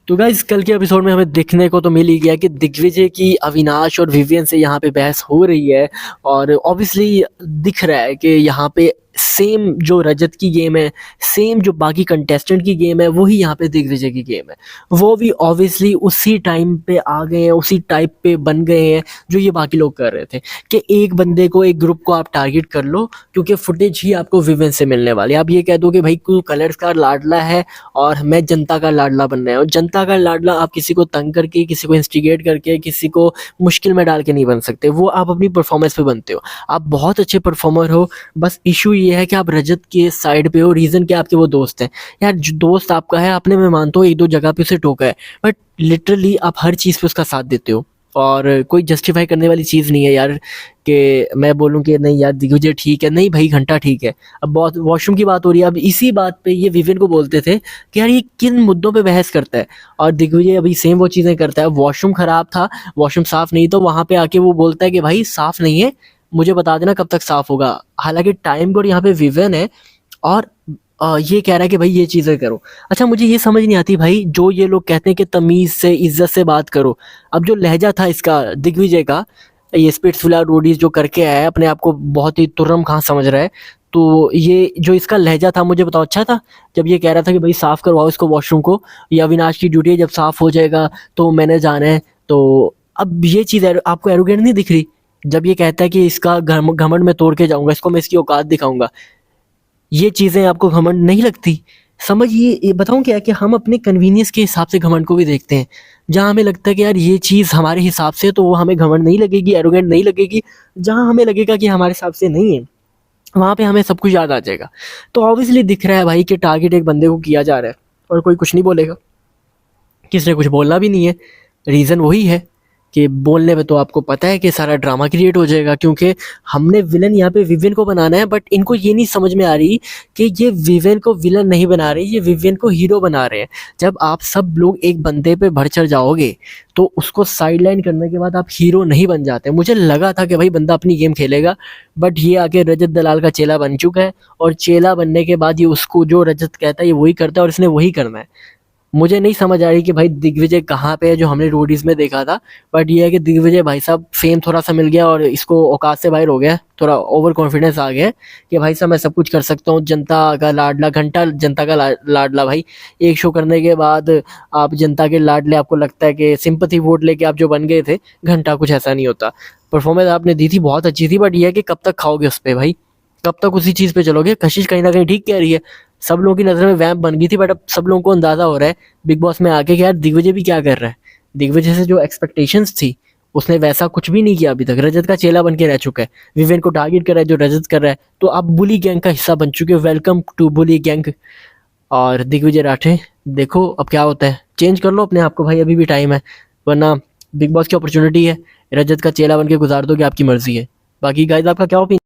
तो गाइस कल के एपिसोड में हमें देखने को तो मिल ही गया कि दिग्विजय की अविनाश और विवियन से यहाँ पे बहस हो रही है। और ऑब्वियसली दिख रहा है कि यहाँ पे सेम जो रजत की गेम है, सेम जो बाकी कंटेस्टेंट की गेम है, वही यहाँ पे दिग्विजय की गेम है। वो भी ऑब्वियसली उसी टाइम पे आ गए हैं, उसी टाइप पे बन गए हैं जो ये बाकी लोग कर रहे थे कि एक बंदे को, एक ग्रुप को आप टारगेट कर लो क्योंकि फुटेज ही आपको विवियन से मिलने वाली है। आप ये कह दो कि भाई तू कलर्स का लाडला है और मैं जनता का लाडला बनना है, और जनता का लाडला आप किसी को तंग करके, किसी को इंस्टिगेट करके, किसी को मुश्किल में डाल के नहीं बन सकते। वो आप अपनी परफॉर्मेंस पे बनते हो। आप बहुत अच्छे परफॉर्मर हो, बस इशू ये है कि आप रजत के साइड पे हो। रीजन क्या, आपके वो दोस्त हैं यार। जो दोस्त आपका है, आपने, मैं मानता हूँ, एक दो जगह पे उसे टोका है, बट लिटरली आप हर चीज़ पे उसका साथ देते हो। और कोई जस्टिफाई करने वाली चीज़ नहीं है यार कि मैं बोलूँ कि नहीं यार दिग्विजय ठीक है। नहीं भाई, घंटा ठीक है। अब बहुत वॉशरूम की बात हो रही है, अब इसी बात पे ये विवियन को बोलते थे कि यार ये किन मुद्दों पे बहस करता है, और दिग्विजय अभी सेम वो चीज़ें करता है। वॉशरूम खराब था, वॉशरूम साफ नहीं, तो वहाँ पे आके वो बोलता है कि भाई साफ नहीं है, मुझे बता देना कब तक साफ होगा। हालांकि टाइम कोड यहाँ पे विवियन है, और ये कह रहा है कि भाई ये चीज़ें करो। अच्छा, मुझे ये समझ नहीं आती भाई, जो ये लोग कहते हैं कि तमीज़ से, इज्जत से बात करो। अब जो लहजा था इसका, दिग्विजय का, ये स्पिट्सविला रोडीज जो करके आया है, अपने आप को बहुत ही तुर्रम खां समझ रहा है, तो ये जो इसका लहजा था, मुझे बताओ अच्छा था जब ये कह रहा था कि भाई साफ़ करवाओ इसको, वॉशरूम को, ये अविनाश की ड्यूटी है, जब साफ़ हो जाएगा तो मैंने जाना है। तो अब ये चीज़ आपको एरोगेंट नहीं दिख रही जब ये कहता है कि इसका घमंड में तोड़ के जाऊंगा, इसको मैं इसकी औकात दिखाऊंगा? ये चीज़ें आपको घमंड नहीं लगती? समझिए, ये बताऊँ क्या है कि हम अपने कन्वीनियंस के हिसाब से घमंड को भी देखते हैं। जहाँ हमें लगता है कि यार ये चीज़ हमारे हिसाब से है, तो वो हमें घमंड नहीं लगेगी, एरोगेंट नहीं लगेगी। जहाँ हमें लगेगा कि हमारे हिसाब से नहीं है, वहाँ पे हमें सब कुछ याद आ जाएगा। तो ऑब्वियसली दिख रहा है भाई कि टारगेट एक बंदे को किया जा रहा है, और कोई कुछ नहीं बोलेगा, किसी ने कुछ बोलना भी नहीं है। रीज़न वही है कि बोलने में तो आपको पता है कि सारा ड्रामा क्रिएट हो जाएगा, क्योंकि हमने विलन यहाँ पे विवियन को बनाना है, बट इनको ये नहीं समझ में आ रही कि ये विवियन को विलन नहीं बना रहे, ये विवियन को हीरो बना रहे हैं। जब आप सब लोग एक बंदे पे बढ़ चढ़ जाओगे तो उसको साइडलाइन करने के बाद आप हीरो नहीं बन जाते। मुझे लगा था कि भाई बंदा अपनी गेम खेलेगा, बट ये आके रजत दलाल का चेला बन चुका है, और चेला बनने के बाद ये उसको जो रजत कहता है ये वही करता है, और इसने वही करना है। मुझे नहीं समझ आ रही कि भाई दिग्विजय कहाँ पे है जो हमने रोडीज में देखा था। बट ये है कि दिग्विजय भाई साहब फेम थोड़ा सा मिल गया और इसको औकात से बाहर हो गया, थोड़ा ओवर कॉन्फिडेंस आ गया कि भाई साहब मैं सब कुछ कर सकता हूँ, जनता का लाडला, घंटा जनता का लाडला। भाई एक शो करने के बाद आप जनता के लाडले, आपको लगता है कि सिंपथी वोट लेके आप जो बन गए थे, घंटा कुछ ऐसा नहीं होता। परफॉर्मेंस आपने दी थी, बहुत अच्छी थी, बट ये है कि कब तक खाओगे उस पर भाई, कब तक उसी चीज़ पे चलोगे? कशिश कहीं ना कहीं ठीक कह रही है, सब लोगों की नज़र में वैम्प बन गई थी, बट अब सब लोगों को अंदाजा हो रहा है बिग बॉस में आके कि यार दिग्विजय भी क्या कर रहा है। दिग्विजय से जो एक्सपेक्टेशंस थी उसने वैसा कुछ भी नहीं किया अभी तक। रजत का चेला बन के रह चुका है, विवेन को टारगेट कर रहा है जो रजत कर रहा है, तो आप बुली गैंग का हिस्सा बन चुके हो। Welcome to bully gang. और दिग्विजय राठे, देखो अब क्या होता है, चेंज कर लो अपने आप को भाई, अभी भी टाइम है, वरना बिग बॉस की अपॉर्चुनिटी है, रजत का चेला बन के गुजार दोगे, आपकी मर्जी है। बाकी गाइस आपका क्या ओपिनियन?